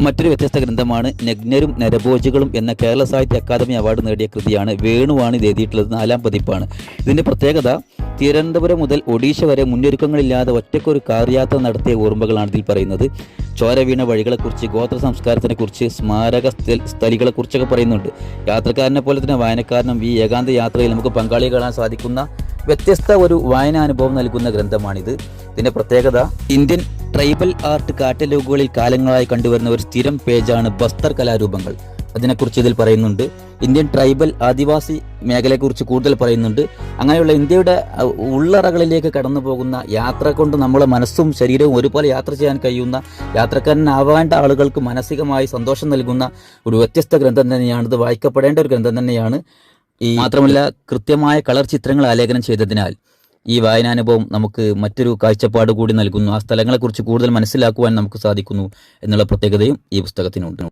മറ്റൊരു വ്യത്യസ്ത ഗ്രന്ഥമാണ് നഗ്നരും നരഭോജികളും എന്ന കേരള സാഹിത്യ അക്കാദമി അവാർഡ് നേടിയ കൃതിയാണ്. വേണുവാണ് ഇത് എഴുതിയിട്ടുള്ളത്. 4ാം പതിപ്പാണ്. ഇതിൻ്റെ പ്രത്യേകത തിരുവനന്തപുരം മുതൽ ഒഡീഷ വരെ മുന്നൊരുക്കങ്ങളില്ലാതെ ഒറ്റയ്ക്കൊരു കാർ യാത്ര നടത്തിയ ഓർമ്മകളാണ് ഇതിൽ പറയുന്നത്. ചോര വീണ വഴികളെക്കുറിച്ച്, ഗോത്ര സംസ്കാരത്തിനെക്കുറിച്ച്, സ്മാരക സ്ഥലികളെക്കുറിച്ചൊക്കെ പറയുന്നുണ്ട്. യാത്രക്കാരനെ പോലെ തന്നെ വായനക്കാരനും ഈ ഏകാന്ത യാത്രയിൽ നമുക്ക് പങ്കാളികളാൻ സാധിക്കുന്ന വ്യത്യസ്ത ഒരു വായനാനുഭവം നൽകുന്ന ഗ്രന്ഥമാണിത്. ഇതിൻ്റെ പ്രത്യേകത ഇന്ത്യൻ ട്രൈബൽ ആർട്ട് കാറ്റലോഗുകളിൽ കാലങ്ങളായി കണ്ടുവരുന്ന ഒരു സ്ഥിരം പേജാണ് ബസ്തർ കലാരൂപങ്ങൾ. അതിനെക്കുറിച്ച് ഇതിൽ പറയുന്നുണ്ട്. ഇന്ത്യൻ ട്രൈബൽ ആദിവാസി മേഖലയെക്കുറിച്ച് കൂടുതൽ പറയുന്നുണ്ട്. അങ്ങനെയുള്ള ഇന്ത്യയുടെ ഉള്ളറകളിലേക്ക് കടന്നു പോകുന്ന യാത്ര കൊണ്ട് നമ്മളെ മനസ്സും ശരീരവും ഒരുപോലെ യാത്ര ചെയ്യാൻ കഴിയുന്ന, യാത്രക്കാരനാവേണ്ട ആളുകൾക്ക് മാനസികമായി സന്തോഷം നൽകുന്ന ഒരു വ്യത്യസ്ത ഗ്രന്ഥം തന്നെയാണ്. ഇത് വായിക്കപ്പെടേണ്ട ഒരു ഗ്രന്ഥം തന്നെയാണ്. മാത്രമല്ല കൃത്യമായ കളർ ചിത്രങ്ങൾ ആലേഖനം ചെയ്തതിനാൽ ഈ വായനാനുഭവം നമുക്ക് മറ്റൊരു കാഴ്ചപ്പാട് കൂടി നൽകുന്നു. ആ സ്ഥലങ്ങളെക്കുറിച്ച് കൂടുതൽ മനസ്സിലാക്കുവാൻ നമുക്ക് സാധിക്കുന്നു എന്നുള്ള പ്രത്യേകതയും ഈ പുസ്തകത്തിനുണ്ട്.